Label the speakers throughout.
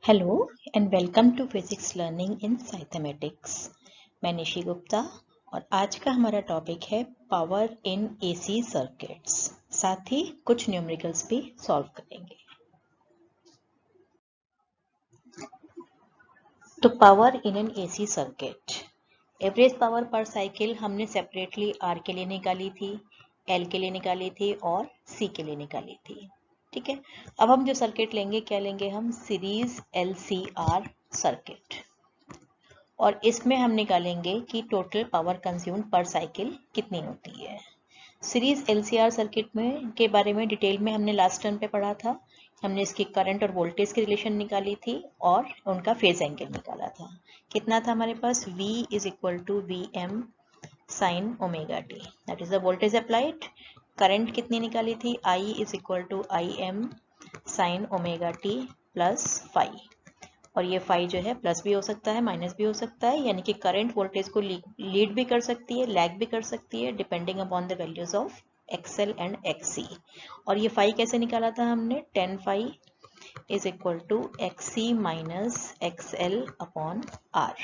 Speaker 1: Hello and welcome to physics learning in साइथमेटिक्स। मैं निशी गुप्ता और आज का हमारा टॉपिक है पावर इन एसी सर्किट्स। साथ ही कुछ न्यूमेरिकल्स भी सॉल्व करेंगे। तो power in an AC circuit, average power पर साइकिल हमने सेपरेटली आर के लिए निकाली थी, एल के लिए निकाली थी और सी के लिए निकाली थी। ठीक है, अब हम जो सर्किट लेंगे क्या लेंगे, हम सीरीज LCR सर्किट, और इसमें हम निकालेंगे कि total power consumed per cycle कितनी होती है। सीरीज LCR सर्किट में के बारे में डिटेल में हमने लास्ट टर्म पे पढ़ा था। हमने इसकी करंट और वोल्टेज की रिलेशन निकाली थी और उनका फेज एंगल निकाला था। कितना था हमारे पास, V is equal to VM sine omega t, that is the voltage applied. Current कितनी निकाली थी, I is equal to IM sine omega T plus phi, और ये फाई जो है प्लस भी हो सकता है माइनस भी हो सकता है, यानी कि करंट वोल्टेज को लीड भी कर सकती है, लैग भी कर सकती है, depending upon the values of XL and XC। और ये फाई कैसे निकाला था हमने, 10 phi is equal to XC minus XL upon R।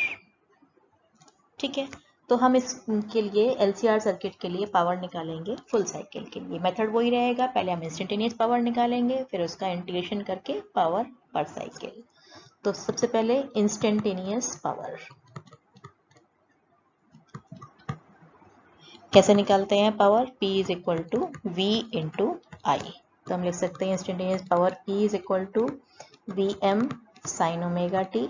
Speaker 1: ठीक है, तो हम इसके लिए LCR सर्किट के लिए पावर निकालेंगे फुल साइकिल के लिए। मेथड वही रहेगा, पहले हम इंस्टेंटेनियस पावर निकालेंगे, फिर उसका इंटीग्रेशन करके पावर पर साइकिल। तो सबसे पहले इंस्टेंटेनियस पावर कैसे निकालते हैं, power P is equal to V into I. तो हम लिख सकते हैं instantaneous power P is equal to VM sine omega t,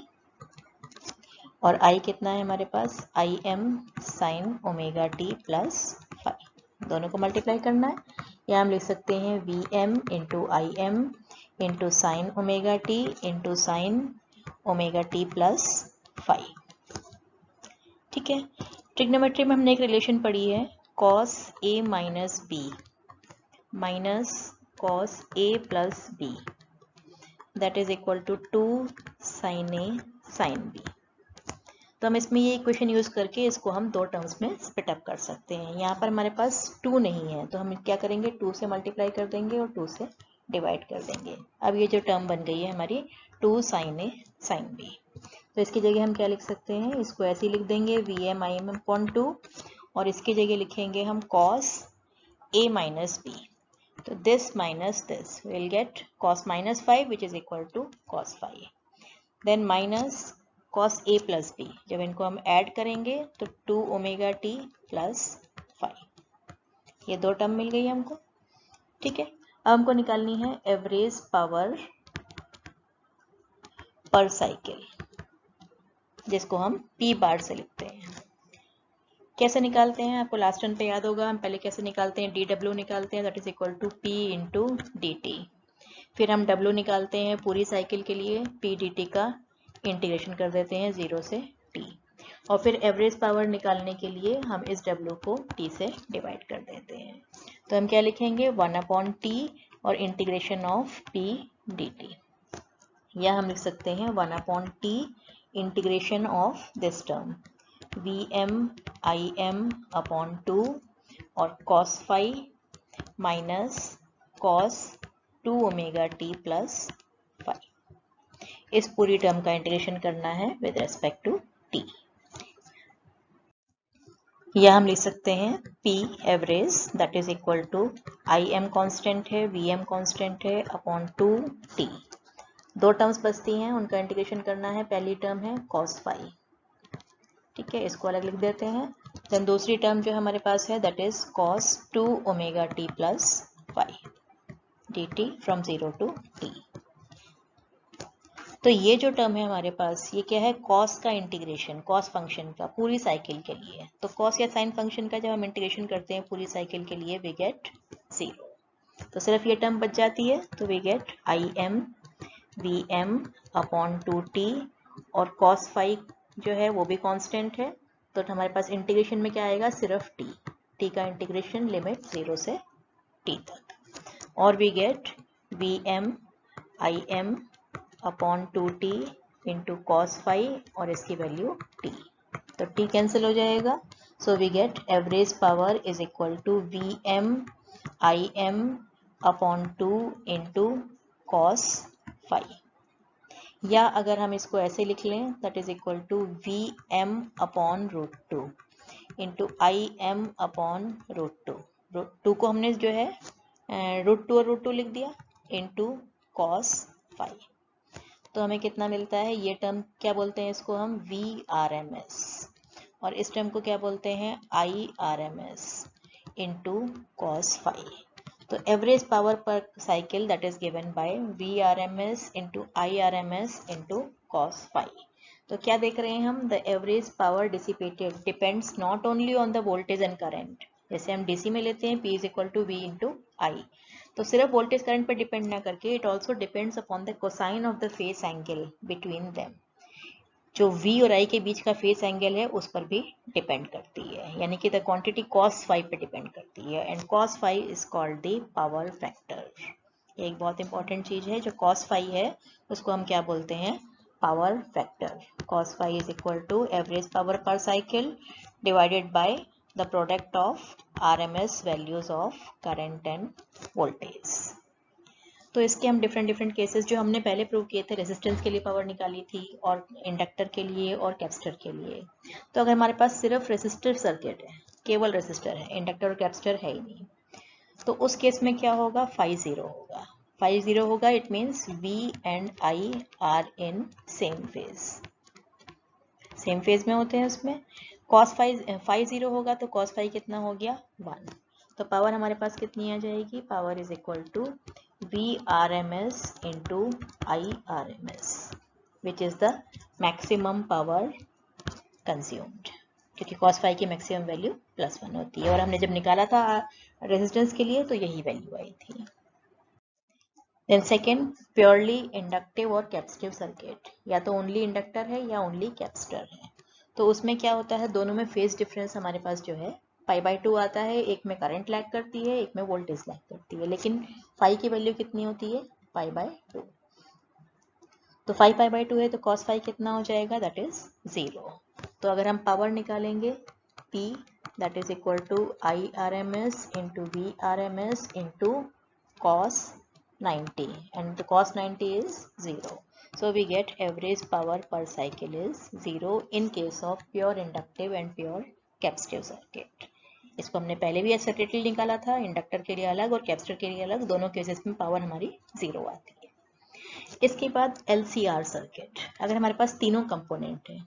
Speaker 1: और I कितना है हमारे पास, IM sine omega T plus five, दोनों को मल्टीप्लाई करना है। या हम लिख सकते हैं VM into IM into sine omega T into sine omega T plus five. ठीक है, ट्रिग्नोमेट्री में हमने एक रिलेशन पढ़ी है, cos A minus B minus cos A plus B, that is equal to 2 sine A sine B। तो हम इसमें ये इक्वेशन यूज करके इसको हम दो टर्म्स में स्प्लिट अप कर सकते हैं। यहाँ पर हमारे पास 2 नहीं है तो हम क्या करेंगे, 2 से मल्टीप्लाई कर देंगे और 2 से डिवाइड कर देंगे। अब ये जो टर्म बन गई है हमारी 2 साइन ए साइन बी, तो इसकी जगह हम क्या लिख सकते हैं, इसको ऐसे ही लिख देंगे VM IM अपॉन 2, और इसकी जगह लिखेंगे हम cos A माइनस बी। तो this minus this will get cos minus 5 which is equal to cos 5, then minus cos A plus B, जब इनको हम ऐड करेंगे तो 2 ओमेगा टी प्लस 5, ये दो टर्म मिल गई हमको। ठीक है, अब हमको निकालनी है एवरेज पावर पर साइकिल, जिसको हम P बार से लिखते हैं। कैसे निकालते हैं, आपको लास्ट टर्म पे याद होगा, हम पहले कैसे निकालते हैं, dW निकालते हैं, that is equal to P into dt। फिर हम W निकालते हैं पूरी साइकिल के लिए, P dt का इंटीग्रेशन कर देते हैं 0 से t, और फिर एवरेज पावर निकालने के लिए हम इस W को t से डिवाइड कर देते हैं। तो हम क्या लिखेंगे, 1 अपॉन t और इंटीग्रेशन ऑफ P dt, या हम लिख सकते हैं 1 upon t integration of this term VM IM upon 2 और cos phi minus cos 2 omega t plus 5। इस पूरी टर्म का इंटीग्रेशन करना है विद रेस्पेक्ट टू t, या हम लिख सकते हैं P average that is equal to IM constant है, VM कांस्टेंट है अपॉन 2t। दो टर्म्स बचती हैं, उनका इंटीग्रेशन करना है। पहली टर्म है cos phi, ठीक है, इसको अलग लिख देते हैं। देन दूसरी टर्म जो हमारे पास है that is cos 2 omega t plus 5 dt from 0 to t। तो ये जो टर्म है हमारे पास, ये क्या है, कॉस का इंटीग्रेशन, कॉस फंक्शन का पूरी साइकिल के लिए। तो कॉस या साइन फंक्शन का जब हम इंटीग्रेशन करते हैं पूरी साइकिल के लिए, वी गेट 0। तो सिर्फ ये टर्म बच जाती है, तो we get IM VM upon 2t, और cos phi जो है वो भी कांस्टेंट है, तो हमारे पास इंटीग्रेशन में क्या आएगा, सिर्फ t का इंटीग्रेशन लिमिट 0 से t तक, और we get VM IM upon 2t into cos phi, और इसकी वैल्यू t, तो t कैंसिल हो जाएगा। So we get average power is equal to VM IM upon 2 into cos phi. या अगर हम इसको ऐसे लिख लें that is equal to V M upon root two into I M upon root two. Root two को हमने जो है रूट टू और रूट टू लिख दिया इंटू कॉस फाई। तो हमें कितना मिलता है, ये टर्म क्या बोलते हैं इसको हम वी आर एम एस, और इस टर्म को क्या बोलते हैं I R M S into cos phi. तो एवरेज पावर पर cycle that is given by V R M S into I R M S into cos phi. तो क्या देख रहे हैं हम, the average power dissipated depends not only on the voltage and current. जैसे हम DC में लेते हैं P is equal to V into I, तो सिर्फ वोल्टेज करंट पर डिपेंड ना करके it also depends upon the cosine of the face angle between them. जो V और I के बीच का फेस एंगल है उस पर भी डिपेंड करती है, यानी कि द क्वांटिटी cos फाई पे डिपेंड करती है, and cos phi is called the power factor. एक बहुत इंपॉर्टेंट चीज है, जो cos फाई है उसको हम क्या बोलते हैं, power factor. cos phi is equal to average power पर cycle divided by the product of RMS values of current and voltage. तो इसके हम डिफरेंट केसेस जो हमने पहले प्रूव किए थे, रेजिस्टेंस के लिए पावर निकाली थी और इंडक्टर के लिए और कैपेसिटर के लिए। तो अगर हमारे पास सिर्फ रेजिस्टर सर्किट है, केवल रेजिस्टर है, इंडक्टर और कैपेसिटर है ही नहीं, तो उस केस में क्या होगा, फाई जीरो होगा। फाई जीरो होगा it means V and I are in same phase में होते हैं उसमें। कॉस फाई जीरो होगा तो कॉस फाई कितना हो गया 1। तो पावर हमारे पास कितनी आ जाएगी, power is equal to VRMS into IRMS which is the maximum power consumed, क्योंकि cos फाई की मैक्सिमम वैल्यू +1 होती है, और हमने जब निकाला था रेजिस्टेंस के लिए तो यही वैल्यू आई थी। देन सेकेंड, प्योरली इंडक्टिव और कैपेसिटिव सर्किट, या तो ओनली इंडक्टर है या ओनली कैपेसिटर है। तो उसमें क्या होता है, दोनों में फेज डिफरेंस हमारे पास जो है π/2 आता है, एक में करंट लैग करती है, एक में वोल्टेज लैग करती है, लेकिन फाई की वैल्यू कितनी होती है, π/2। तो फाई π/2 है तो cos फाई कितना हो जाएगा, दैट इज 0। तो अगर हम पावर निकालेंगे P that is equal to IRMS into VRMS into cos 90, and the cos 90 is 0. So we get average power per cycle is 0 in case of pure inductive and pure capacitive circuit. इसको हमने पहले भी separately निकाला था, inductor के लिए अलग और कैपेसिटर के लिए अलग, दोनों केसेस में पावर हमारी 0 आती है। इसके बाद LCR सर्किट, अगर हमारे पास तीनों कंपोनेंट है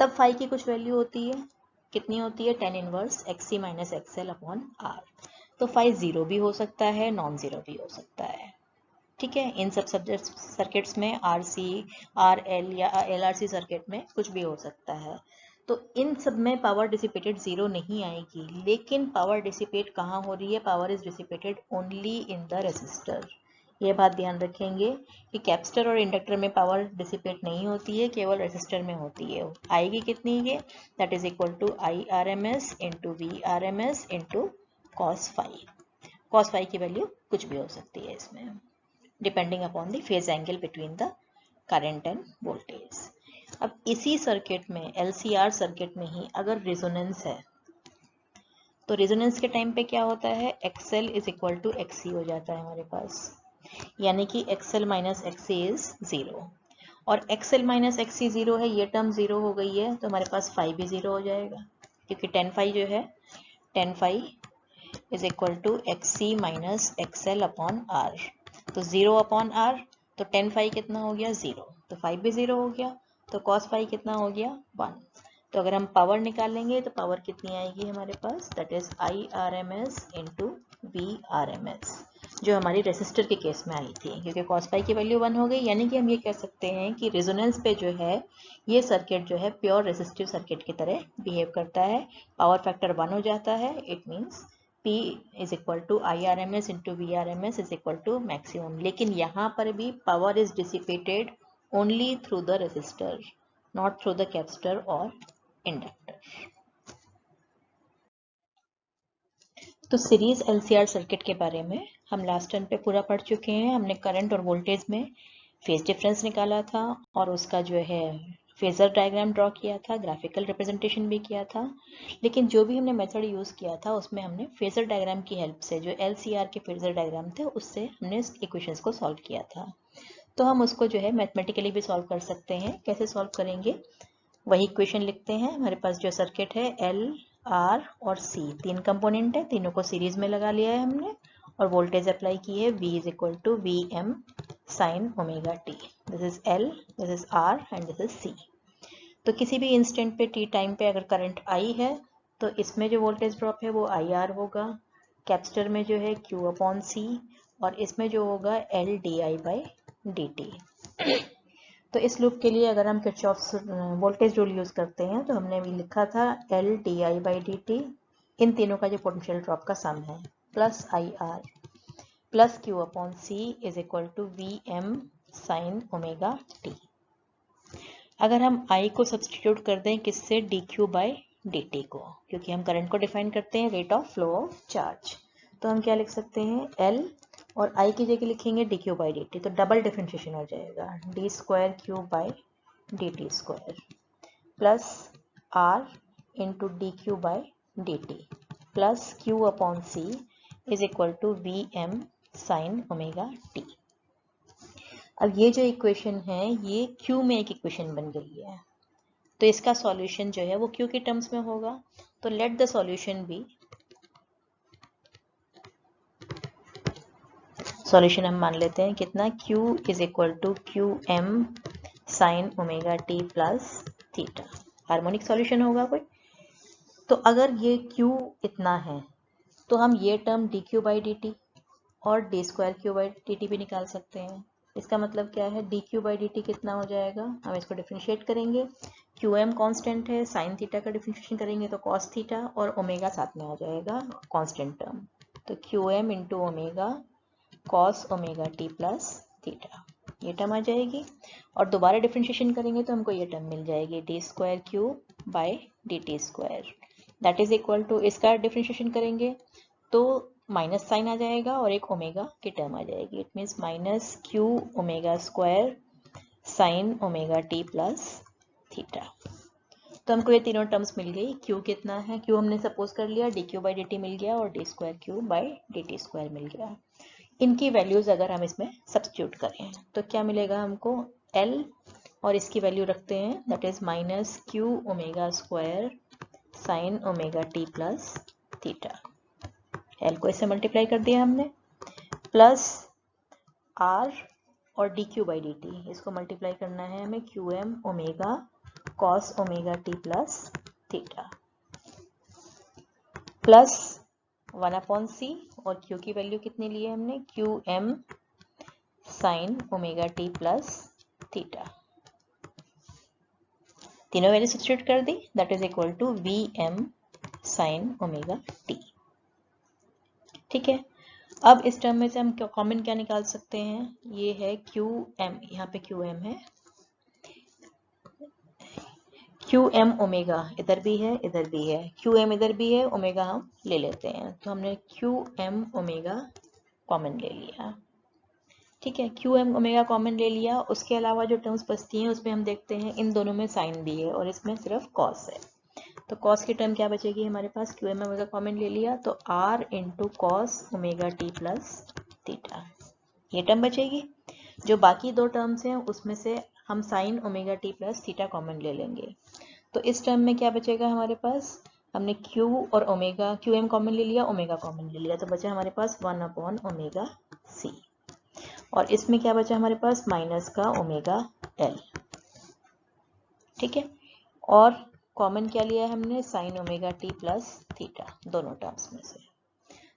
Speaker 1: तब फाई की कुछ वैल्यू होती है, कितनी होती है, tan inverse XC minus XL upon R। तो फाई 0 भी हो सकता है, नॉन जीरो भी हो सकता है, ठीक है। इन सब सर्किट्स में RC, RL या LRC सर्किट में कुछ भी हो सकता है। तो इन सब में पावर डिसिपेटेड 0 नहीं आएगी, लेकिन पावर डिसिपेट कहाँ हो रही है, power is dissipated only in the resistor. ये बात ध्यान रखेंगे कि कैपेसिटर और इंडक्टर में पावर डिसिपेट नहीं होती है, केवल रेजिस्टर में होती है। आएगी कितनी ये, that is equal to IRMS into VRMS into cos phi. cos phi की वैल्यू कुछ भी हो सकती है इसमें, depending upon the phase angle between the current and voltage. अब इसी सर्किट में, LCR सर्किट में ही अगर रेजोनेंस है, तो रेजोनेंस के टाइम पे क्या होता है, XL is equal to XC हो जाता है हमारे पास, यानी कि XL माइनस XC इज 0, और XL माइनस XC 0 है, ये टर्म 0 हो गई है, तो हमारे पास फाई भी 0 हो जाएगा, क्योंकि tan फाई जो है, tan phi is equal to XC minus XL upon R। तो 0 अपॉन R, तो tan फाई कितना हो गया 0, तो फाई भी 0 हो गया, तो cos फाई कितना हो गया 1। तो अगर हम पावर निकालेंगे तो पावर कितनी आएगी हमारे पास, that is IRMS into VRMS, जो हमारी रेसिस्टर के केस में आई थी, क्योंकि cos फाई की वैल्यू 1 हो गई, यानी कि हम ये कह सकते हैं कि रेजोनेंस पे जो है ये सर्किट जो है प्योर रेसिस्टिव सर्किट की तरह बिहेव करता है, पावर फैक्टर 1 हो जाता है, it means P is equal to IRMS into VRMS is equal to maximum. लेकिन यहाँ पर भी power is dissipated only through the resistor, not through the capacitor और इंडक्टर। तो सीरीज LCR सर्किट के बारे में हम लास्ट टर्म पे पूरा पढ़ चुके हैं। हमने करंट और वोल्टेज में फेज डिफरेंस निकाला था और उसका जो है फेजर डायग्राम ड्रॉ किया था, ग्राफिकल रिप्रेजेंटेशन भी किया था। लेकिन जो भी हमने मेथड यूज़ किया था उसमें हमने फेजर डायग्राम की हेल्प से, जो LCR के फेजर डायग्राम थे, उससे हमने इक्वेशंस को सॉल्व किया था। तो हम उसको जो है मैथमेटिकली भी सॉल्व कर सकते हैं। कैसे सॉल्व करेंगे, वही इक्वेशन लिखते हैं। हमारे पास जो सर्किट है L, R और C, 3 कंपोनेंट है, तीनों को सीरीज में लगा लिया है हमने और वोल्टेज अप्लाई की है V is equal to VM sine omega t। This is L, this is R and this is C। तो किसी भी इंस्टेंट पे t टाइम पे अगर करंट I है तो इसमें जो वोल्टेज ड्रॉप है वो IR होगा, कैपेसिटर में जो है Q अपॉन C और इसमें जो होगा L di बाई dt। तो इस लूप के लिए अगर हम किरचॉफ्स वोल्टेज रूल यूज करते हैं तो हमने भी लिखा था L di बाई dt, इन तीनों का जो पोटेंशियल ड्रॉप का सम है, plus IR plus Q upon C is equal to VM sine omega t। अगर हम I को सब्सटीट्यूट कर दें किससे, dq बाई dt को, क्योंकि हम करंट को डिफाइन करते हैं rate of flow of charge, तो हम क्या लिख सकते हैं, L और I की जगह लिखेंगे dq बाई dt, तो डबल डिफरेंशिएशन हो जाएगा, d square q by dt square plus r into dq by dt plus q upon c is equal to vm sine omega t। अब ये जो इक्वेशन है ये Q में एक इक्वेशन बन गई है, तो इसका सॉल्यूशन जो है वो Q के टर्म्स में होगा। तो let the solution be, solution हम मान लेते हैं कितना, Q is equal to Q M sine omega T plus theta, harmonic solution होगा कोई। तो अगर ये Q इतना है तो हम ये टर्म dq बाई dt और d square q by dt भी निकाल सकते हैं। इसका मतलब क्या है, dq बाई dt कितना हो जाएगा, हम इसको डिफरेंशिएट करेंगे, qm कांस्टेंट है, साइन थीटा का डिफरेंशिएशन करेंगे तो कॉस थीटा और ओमेगा साथ में आ जाएगा कांस्टेंट टर्म, तो qm into omega cos omega T plus theta, ये टर्म आ जाएगी। और दोबारा डिफरेंशिएशन करेंगे तो हमको ये टर्म मिल जाएगी, D square Q by D T square, that is equal to, इसका डिफरेंशिएशन करेंगे तो माइनस साइन आ जाएगा और एक ओमेगा की टर्म आ जाएगी, it means minus q omega square sine omega T plus theta. तो हमको ये तीनों टर्म्स मिल गई। क्यू कितना है, क्यू हमने सपोज कर लिया d q by D t मिल गया और d square Q by D T square मिल गया। इनकी वैल्यूज अगर हम इसमें सब्स्टिट्यूट करें तो क्या मिलेगा हमको, L और इसकी वैल्यू रखते हैं that is minus q omega square sine omega T plus theta, L को इससे मल्टीप्लाई कर दिया हमने, प्लस R और d q by D t, इसको मल्टीप्लाई करना है हमें, q M omega cos omega T plus theta plus 1 upon C, और Q की वैल्यू कितनी ली है हमने, q M sine omega T plus theta, तीनों वैल्यू सब्स्टिट्यूट कर दी, that is equal to V M sine omega T. ठीक है, अब इस टर्म में से हम कॉमन क्या निकाल सकते हैं, ये है क्यू एम, यहाँ पे क्यू एम है, क्यू एम ओमेगा इधर भी है इधर भी है, क्यू एम इधर भी है, ओमेगा हम ले लेते हैं, तो हमने क्यू एम ओमेगा कॉमन ले लिया। ठीक है, क्यू एम ओमेगा कॉमन ले लिया, उसके अलावा जो टर्म्स बचती हैं उसमें हम देखते हैं इन दोनों में साइन भी है और इसमें सिर्फ कॉस है, तो कॉस की टर्म क्या बचेगी हमारे पास, क्यू एम ओमेगा कॉमन ले लिया तो R into cos omega T plus theta, ये टर्म बचेगी। जो बाकी दो टर्म्स हैं उसमें से हम sine omega T plus theta common ले लेंगे, तो इस टर्म में क्या बचेगा हमारे पास, हमने Q और ओमेगा, क्यू एम कॉमन ले लिया, ओमेगा कॉमन ले लिया, तो बचा हमारे पास 1 अपॉन ओमेगा सी, और इसमें क्या बचा हमारे पास, माइनस का ओमेगा एल। ठीक है, और कॉमन क्या लिया है हमने, sign omega T plus theta, दोनों टर्म्स में से,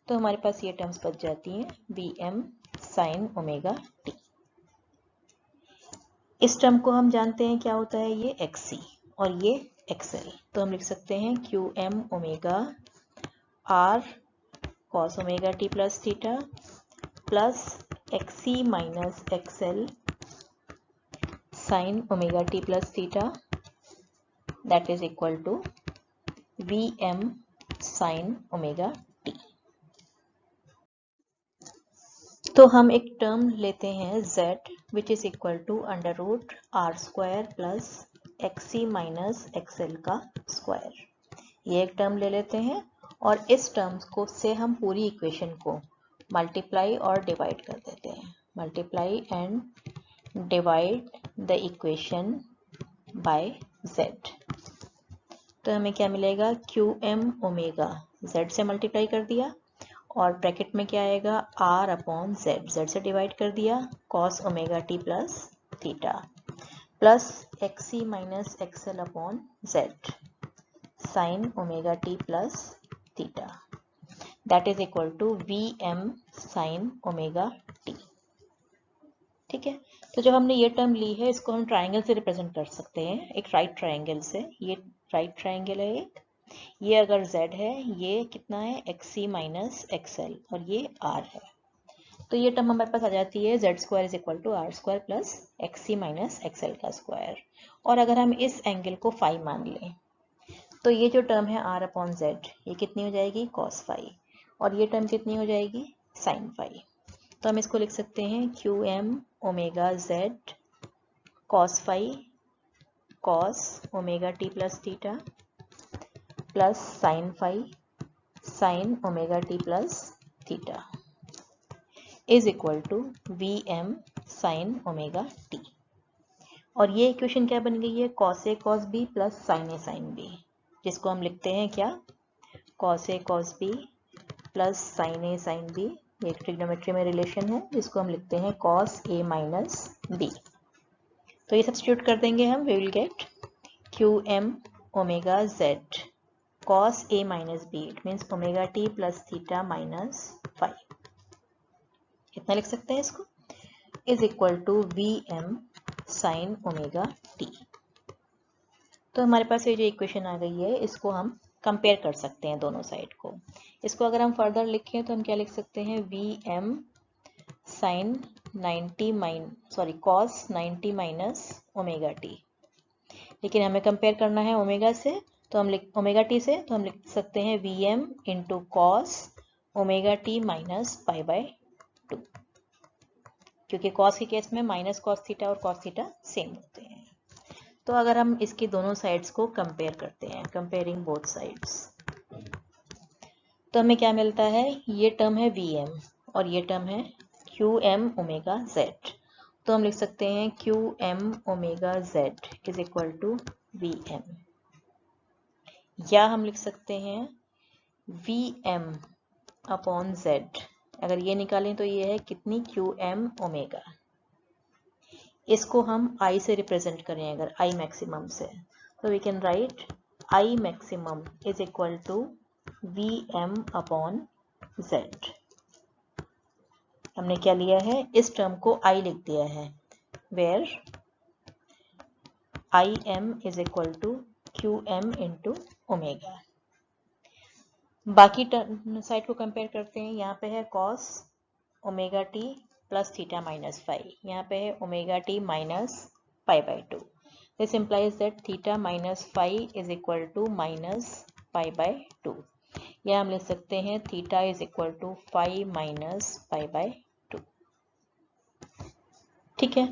Speaker 1: तो हमारे पास ये टर्म्स बच जाती हैं B M sine omega T. इस टर्म को हम जानते हैं क्या होता है, ये XC और ये XL, तो हम लिख सकते हैं Q M omega R cos omega T plus theta plus XC minus XL sine omega T plus theta, that is equal to V M sine omega T. तो हम एक टर्म लेते हैं Z which is equal to under root R square plus XC minus XL का square, ये एक term ले लेते हैं और इस टर्म्स को से हम पूरी इक्वेशन को मल्टीप्लाई और डिवाइड कर देते हैं, multiply and divide the equation by z। तो हमें क्या मिलेगा, क्यू एम ओमेगा z से मल्टीप्लाई कर दिया और ब्रैकेट में क्या आएगा, r अपॉन z से डिवाइड कर दिया, cos omega t plus theta plus xc minus xl upon z sin omega t plus theta that is equal to Vm sin omega t। ठीक है, तो जब हमने ये टर्म ली है इसको हम ट्राइंगल से रिप्रेजेंट कर सकते हैं, एक राइट ट्राइंगल से। ये राइट ट्राइंगल है एक, ये अगर z है, ये कितना है xc माइनस xl और ये r है, तो ये टर्म हमारे पास आ जाती है z square is equal to r square plus xc minus xl का स्क्वायर। और अगर हम इस एंगल को फाई मान लें तो ये जो टर्म है r अपॉन z ये कितनी हो जाएगी, cos फाई, और ये टर्म कितनी हो जाएगी, sin फाई। तो हम इसको लिख सकते हैं Q M omega z cos phi cos omega t plus theta plus sin phi sin omega t plus theta is equal to Vm sin omega t। और ये इक्वेशन क्या बन गई है, cos a cos b plus sin a sin b, जिसको हम लिखते हैं क्या, cos a cos b plus sin a sin b। ये एक ट्रिग्नोमेट्री में रिलेशन है जिसको हम लिखते हैं cos a माइनस b। तो ये सब्स्टिट्यूट कर देंगे हम, we will get Q M omega z cos a minus b, it means omega t plus theta minus five, इतना लिख सकते हैं इसको, is equal to Vm sin omega t। तो हमारे पास ये जो इक्वेशन आ गई है इसको हम कंपेयर कर सकते हैं दोनों साइड को। इसको अगर हम फर्दर लिखें तो हम क्या लिख सकते हैं, Vm sin 90 cos 90 minus omega t, लेकिन हमें कंपेयर करना है ओमेगा से, तो हम ओमेगा t से, तो हम लिख सकते हैं Vm into cos omega t minus pi by 2, क्योंकि कॉस के केस में माइनस कॉस थीटा और कॉस थीटा सेम होते हैं। तो अगर हम इसकी दोनों साइड्स को कंपेयर करते हैं, कंपेयरिंग बोथ साइड्स, तो हमें क्या मिलता है, ये टर्म है Vm और ये टर्म है Qm ओमेगा z। तो हम लिख सकते हैं Qm omega z is equal to Vm, या हम लिख सकते हैं Vm अपॉन z। अगर ये निकालें तो ये है कितनी, Qm ओमेगा। इसको हम I से रिप्रेजेंट करें, अगर I मैक्सिमम से, तो we can write I maximum is equal to Vm upon z। हमने क्या लिया है, इस टर्म को I लिख दिया है, where Im is equal to Qm into omega. बाकी साइड को कंपेयर करते हैं, यहाँ पे है cos omega t plus theta minus five, यहाँ पे है omega t minus pi by 2। This implies that theta minus five is equal to minus pi by 2, या हम लिख सकते हैं theta is equal to 5 minus pi by 2। ठीक है,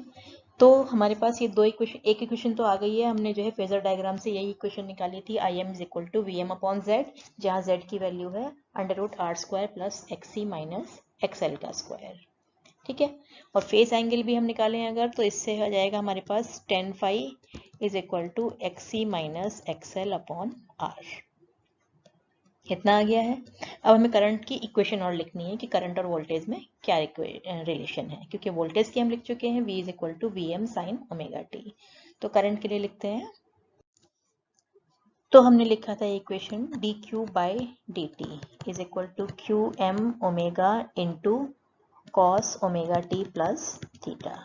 Speaker 1: तो हमारे पास ये दो इक्वेशन, एक इक्वेशन तो आ गई है, हमने जो है फेजर डायग्राम से यही इक्वेशन निकाली थी, Im is equal to Vm upon z, जहाँ z की वैल्यू है under root R square plus xc minus xl का स्क्वायर। ठीक है, और फेस एंगल भी हम निकालें अगर, तो इससे हो जाएगा हमारे पास tan phi is equal to xc minus xl upon r। इतना आ गया है। अब हमें करंट की इक्वेशन और लिखनी है कि करंट और वोल्टेज में क्या रिलेशन है, क्योंकि वोल्टेज की हम लिख चुके हैं V is equal to Vm sine omega t। तो करंट के लिए लिखते हैं, तो हमने लिखा था equation dq by dt is equal to Qm omega into cos omega t plus theta,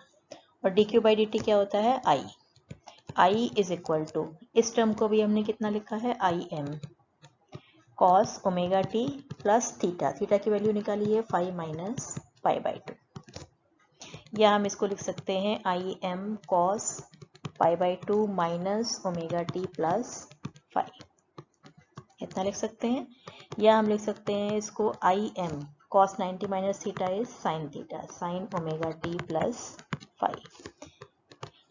Speaker 1: और dq बाई dt क्या होता है, I इज इक्वल टू, इस टर्म को भी हमने कितना लिखा है, Im cos omega t plus theta, theta की वैल्यू निकाली है 5 माइनस पाई बाय 2, या हम इसको लिख सकते हैं Im cos pi by 2 minus omega t plus 5, इतना लिख सकते हैं, या हम लिख सकते हैं इसको Im cos 90 minus theta is sine theta sine omega t plus 5,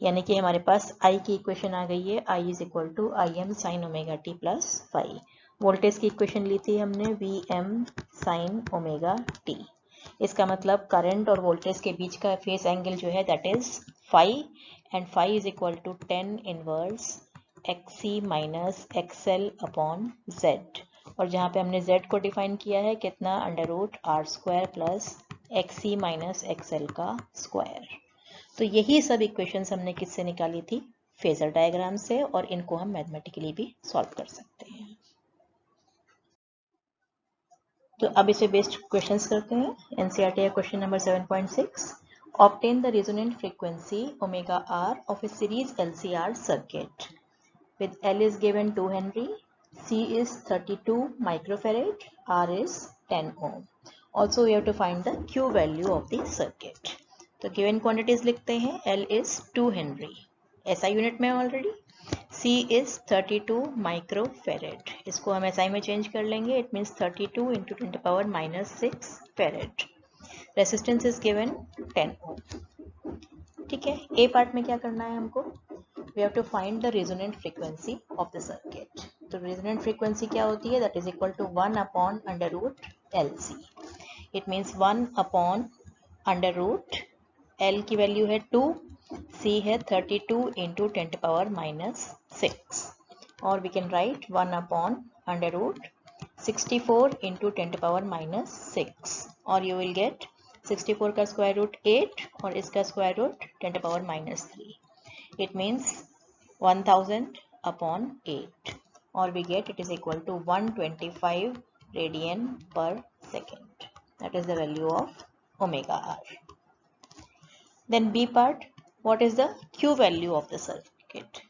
Speaker 1: यानी कि हमारे पास I की इक्वेशन आ गई है, I is equal to Im sine omega t plus 5। Voltage की इक्वेशन ली थी हमने Vm साइन ओमेगा t, इसका मतलब करंट और वोल्टेज के बीच का फेस एंगल जो है that is phi and phi is equal to 10 inverse xc minus xl upon z, और जहाँ पे हमने z को डिफाइन किया है कितना, under root R square plus xc minus xl का स्क्वायर। तो यही सब इक्वेशंस हमने किससे निकाली थी, फेजर डायग्राम से, और इनको हम मैथमेटिकली भी सॉल्व कर सकते हैं। तो अब इसे बेस्ड क्वेश्चंस करते हैं। एनसीईआरटी का question number 7.6, obtain the resonant frequency omega R of a series LCR circuit with L is given 2 Henry, C is 32 microfarad, R is 10 ohm. Also we have to find the Q value of the circuit. तो given quantities लिखते हैं, L is 2 Henry, SI unit में already, C is 32 microfarad, इसको हम SI में change कर लेंगे, it means 32 into 10 to the power minus 6 farad. Resistance is given 10 ohm. ठीक है, ए पार्ट में क्या करना है हमको, we have to find the resonant frequency of the circuit. तो resonant frequency क्या होती है, that is equal to 1 upon under root LC. It means 1 upon under root L की वैल्यू है 2, C है 32 into 10 to power minus 6, और we can write 1 upon under root 64 into 10 to power minus 6, और you will get 64 का square root 8 और इसका square root 10 to power minus 3. It means 1000 upon 8, or we get it is equal to 125 radian per second. That is the value of omega r. Then B part, what is the Q value of the circuit?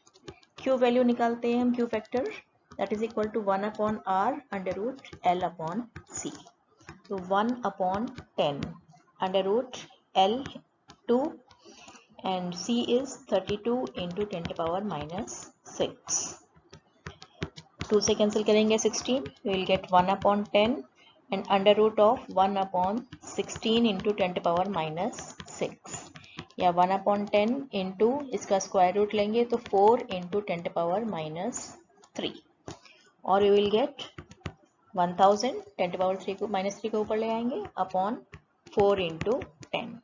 Speaker 1: Q value निकालते हैं हम, Q factor, that is equal to 1 upon r under root L upon C. तो 1 upon 10 under root L 2 and C is 32 into 10 to power minus 6. 2 से cancel करेंगे 16, we will get 1 upon 10 and under root of 1 upon 16 into 10 to power minus 6, या 1 upon 10 into इसका square root लेंगे तो 4 into 10 to power minus 3, और you will get 1000, 10 to power 3 को minus 3 को ऊपर ले आएंगे upon 4 into 10,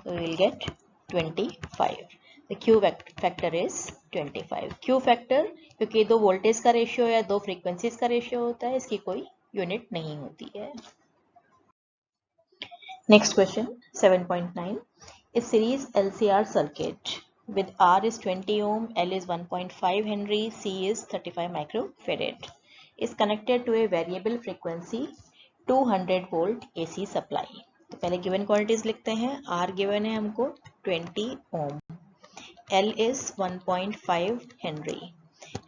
Speaker 1: so we will get 25. The Q factor is 25. Q factor क्योंकि दो वोल्टेज का रेशियो या दो फ्रीक्वेंसीज का रेशियो होता है, इसकी कोई यूनिट नहीं होती है। Next question 7.9, A series LCR circuit with R is 20 ohm, L is 1.5 Henry, C is 35 microfarad is connected to a variable frequency 200 volt AC supply. तो पहले गिवन क्वांटिटीज लिखते हैं। R गिवन है हमको 20 ohm, L is 1.5 Henry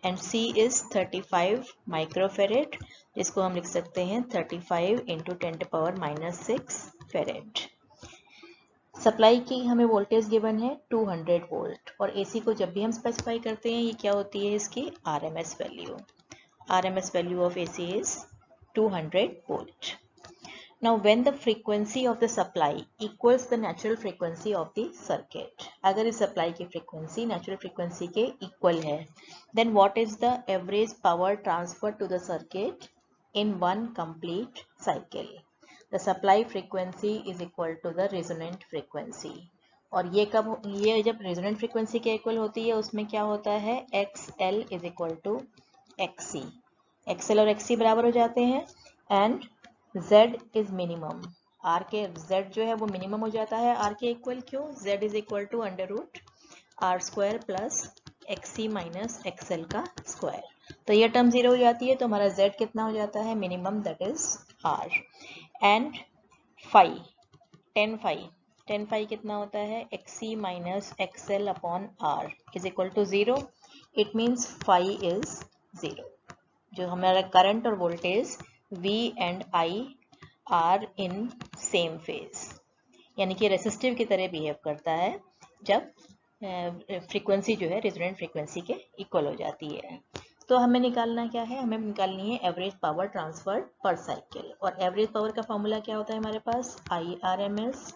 Speaker 1: and C is 35 microfarad, जिसको हम लिख सकते हैं 35 into 10 to power minus 6 farad. Supply की हमें वोल्टेज गिवन है 200 वोल्ट, और AC को जब भी हम स्पेसिफाई करते हैं ये क्या होती है, इसकी RMS value. RMS value of AC is 200 volt. Now when the frequency of the supply equals the natural frequency of the circuit, अगर इस supply की frequency natural frequency के equal है, then what is the average power transferred to the circuit in one complete cycle? The supply frequency is equal to the resonant frequency. और ये कब, ये जब resonant frequency के equal होती है उसमें क्या होता है, XL is equal to XC. XL और XC बराबर हो जाते हैं and Z is minimum. R के Z जो है वो मिनिमम हो जाता है R के इक्वल, क्यों, Z is equal to under root R square plus XC minus XL का स्क्वायर. तो ये टर्म जीरो हो जाती है, तो हमारा Z कितना हो जाता है, minimum, that is R. And phi 10 phi कितना होता है, XC minus XL upon R is equal to 0. It means phi is 0. जो हमारा करंट और voltage V and I are in same phase, यानी कि रेसिस्टिव की तरह बिहेव करता है जब फ्रीक्वेंसी जो है रेजोनेंट फ्रीक्वेंसी के इक्वल हो जाती है. तो हमें निकालना क्या है, हमें निकालनी है average power transfer per cycle. और एवरेज पावर का फॉर्मूला क्या होता है हमारे पास, IRMS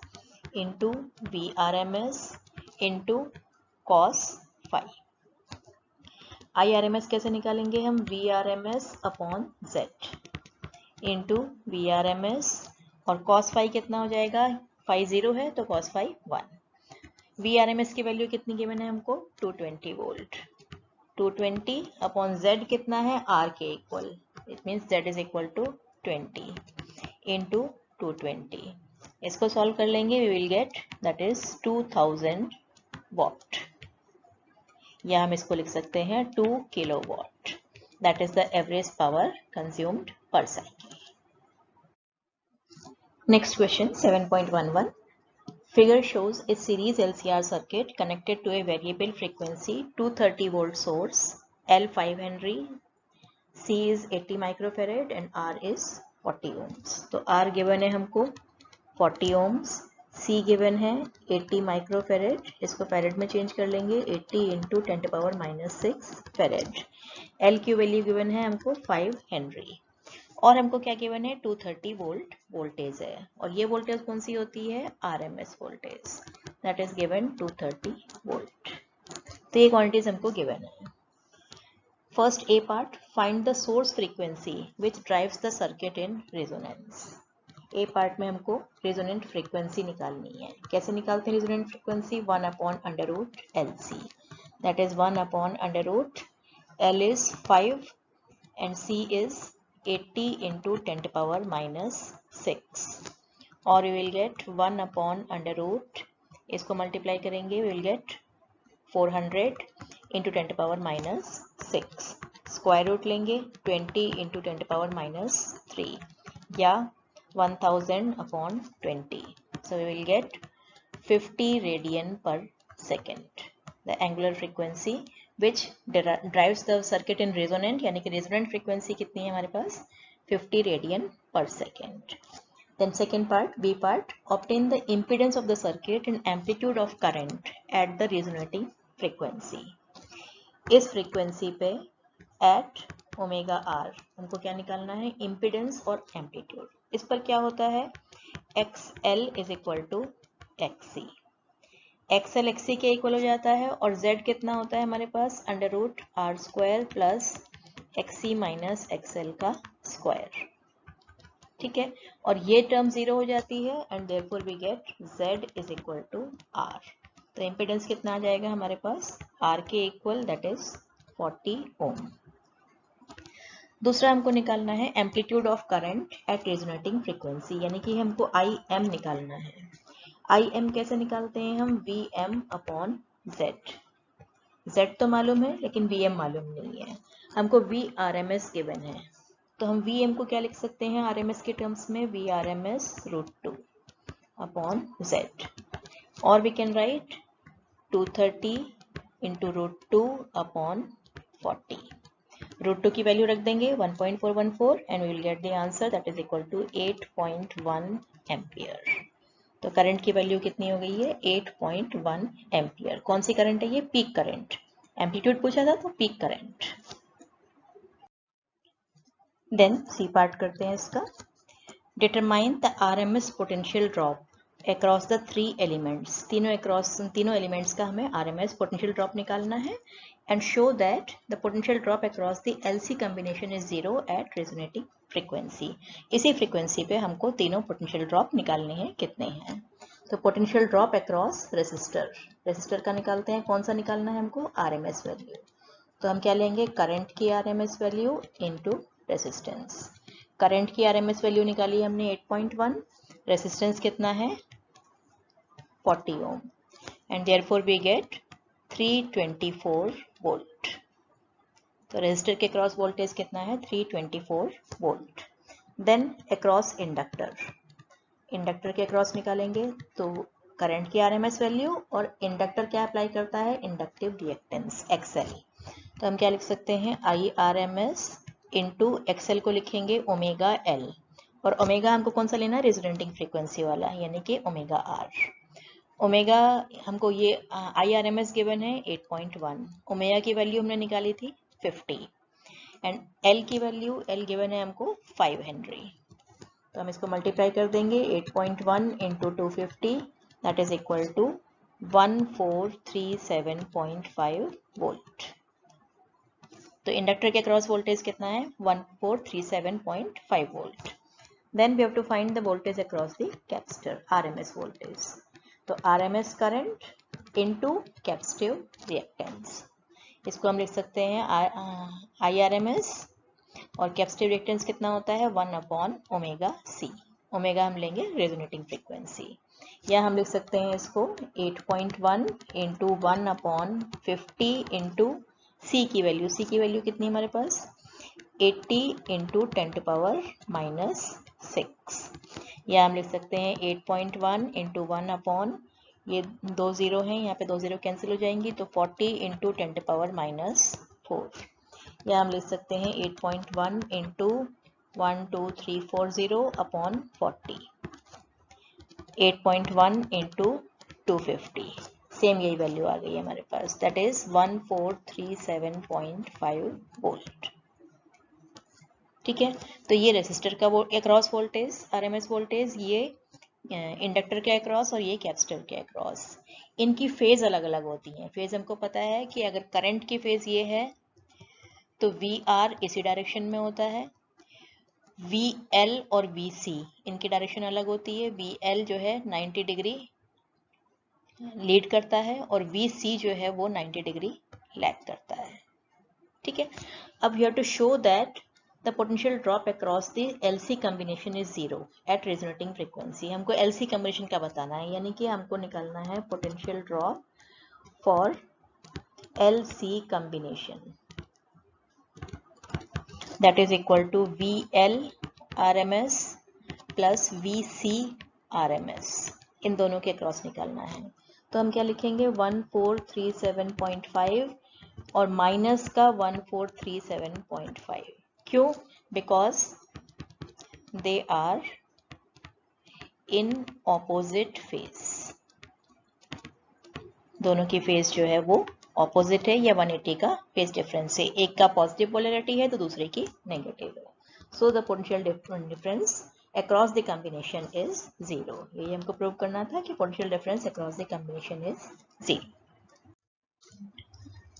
Speaker 1: into VRMS into cos phi. IRMS कैसे निकालेंगे हम, VRMS upon Z into VRMS, और कॉस फाई कितना हो जाएगा, फाई 0 है तो कॉस फाई 1. VRMS की वैल्यू कितनी गिवन है हमको 220 वोल्ट। 220 अपॉन Z कितना है R के equal, it means Z is equal to 20 into 220। इसको सॉल्व कर लेंगे, we will get that is 2000 watt, या हम इसको लिख सकते हैं 2 kilowatt. That is the average power consumed per cycle. Next question 7.11, figure shows a series LCR circuit connected to a variable frequency 230 volt source, L 5 Henry, C is 80 microfarad and R is 40 ohms। तो R given है हमको 40 ohms, C given है 80 microfarad, इसको farad में change कर लेंगे 80 into 10 to power minus 6 farad। L की value given है हमको 5 Henry और हमको क्या गिवन है 230 वोल्ट वोल्टेज है, और ये वोल्टेज कौन सी होती है RMS voltage, that is given 230 volt. तो ये क्वांटिटीज हमको गिवन है। First A part, find the source frequency which drives the circuit in resonance. A part में हमको रेजोनेंट फ्रीक्वेंसी निकालनी है। कैसे निकालते हैं resonant frequency, 1/√LC, that is 1/√L is 5 and C is 80 into 10 to power minus 6, और we will get 1/√, इसको multiply करेंगे we will get 400 into 10 to power minus 6, square root लेंगे 20 into 10 to power minus 3 या 1000/20, so we will get 50 radian per second. The angular frequency which drives the circuit in resonant, यानी कि resonant frequency कितनी है हमारे पास 50 radian per second. Then second part, B part, obtain the impedance of the circuit and amplitude of current at the resonating frequency. इस frequency पे at omega R हमको क्या निकालना है, इम्पीडेंस और एम्पलीट्यूड। इस पर क्या होता है XL is equal to XC, XL XC के इक्वल हो जाता है, और Z कितना होता है हमारे पास √R² plus XC minus XL का स्क्वायर। ठीक है, और ये टर्म 0 हो जाती है and therefore we get Z is equal to R। तो इम्पीडेंस कितना आ जाएगा हमारे पास R के इक्वल, दैट इज 40 ओम। दूसरा हमको निकालना है amplitude of current at resonating frequency, यानी कि हमको IM निकालना है। IM कैसे निकालते हैं हम, VM/Z। Z तो मालूम है लेकिन VM मालूम नहीं है हमको, VRMS गिवन है, तो हम VM को क्या लिख सकते हैं RMS के टर्म्स में, VRMS √2/Z, और वी कैन राइट 230 into √2/40। √2 की वैल्यू रख देंगे 1.414 and we will get the answer that is equal to 8.1 ampere. तो करंट की वैल्यू कितनी हो गई है 8.1 एम्पियर। कौन सी करंट है ये, पीक करंट। एम्पलीट्यूड पूछा था तो peak current. Then C part करते हैं इसका, determine the RMS potential drop across the 3 elements. तीनों एलिमेंट्स का हमें RMS पोटेंशियल ड्रॉप निकालना है and show that the potential drop across the LC combination is 0 at resonating frequency. इसी frequency पे हमको तीनों पोटेंशियल ड्रॉप निकालने हैं, कितने हैं। तो पोटेंशियल ड्रॉप अक्रॉस रेसिस्टर का निकालते हैं, कौन सा निकालना है हमको, RMS वैल्यू। तो हम क्या लेंगे, करंट की RMS value into resistance. Current की RMS वैल्यू निकाली हमने 8.1, रेसिस्टेंस कितना है 40 ohm, and therefore we get 324 volt. तो रेजिस्टर के क्रॉस वोल्टेज कितना है 324 वोल्ट। देन अक्रॉस इंडक्टर के क्रॉस निकालेंगे, तो करंट की RMS वैल्यू, और इंडक्टर क्या अप्लाई करता है, इंडक्टिव रिएक्टेंस XL। तो हम क्या लिख सकते हैं, IRMS इंटू XL को लिखेंगे ओमेगा L, और ओमेगा हमको कौन सा लेना है, रेजोनेटिंग फ्रीक्वेंसी वाला, यानी कि ओमेगा R। ओमेगा हमको ये IRMS गिवन है 8.1, ओमेगा की वैल्यू हमने निकाली थी 50, एंड L की वैल्यू गिवन है हमको 5 हेनरी। तो हम इसको मल्टीप्लाई कर देंगे 8.1 into 250, that is equal to 1437.5 volt. तो इंडक्टर के क्रॉस वोल्टेज कितना है 1437.5 volt. Then we have to find the voltage across the capacitor, RMS voltage. तो RMS current into capacitive reactance, इसको हम लिख सकते हैं IRMS, और कैपेसिटिव रिएक्टेंस कितना होता है 1/ओमेगा C। ओमेगा हम लेंगे रेजोनेटिंग फ्रीक्वेंसी, या हम लिख सकते हैं इसको 8.1 इंटू 1/50 इंटू C की वैल्यू, C की वैल्यू कितनी हमारे पास 80 इंटू 10⁻⁻6, या हम लिख सकते हैं 8.1 इंटू 1 ये 2 0 हैं, यहाँ पे 2 0 कैंसिल हो जाएंगी, तो 40 इंटू 10⁻⁴, या हम लिख सकते हैं 8.1 इंटू 12340/40, 8.1 इंटू 250, सेम यही वैल्यू आ गई है हमारे पास, दैट इज 1437.5 वोल्ट। ठीक है, तो ये रेसिस्टर का अक्रॉस वोल्टेज RMS वोल्टेज, ये इंडक्टर के अक्रॉस और ये कैपेसिटर के अक्रॉस, इनकी फेज अलग अलग होती हैं। फेज हमको पता है कि अगर करंट की फेज ये है तो VR इसी डायरेक्शन में होता है, VL और VC इनकी डायरेक्शन अलग होती है, VL जो है 90 डिग्री लीड करता है और VC जो है वो 90 डिग्री लैग करता है। ठीक है, अब you have to show that the potential drop across the LC combination is 0 at resonating frequency। हमको LC combination का बताना है, यानी कि हमको निकालना है potential drop for LC combination, that is equal to VL RMS plus VC RMS, इन दोनों के क्रॉस निकालना है। तो हम क्या लिखेंगे 1437.5 और माइनस का 1437.5, क्यों, because they are in opposite phase, दोनों की फेज जो है वो ऑपोजिट है, या 180 का फेज डिफरेंस है, एक का पॉजिटिव पोलैरिटी है तो दूसरे की नेगेटिव है, so the potential difference across the combination is 0। यही हमको प्रूव करना था कि potential difference across the combination is 0।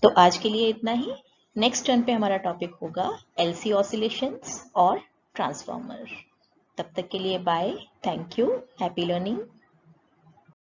Speaker 1: तो आज के लिए इतना ही, नेक्स्ट टर्न पे हमारा टॉपिक होगा LC ऑसिलेशंस और ट्रांसफार्मर। तब तक के लिए bye, thank you, happy learning.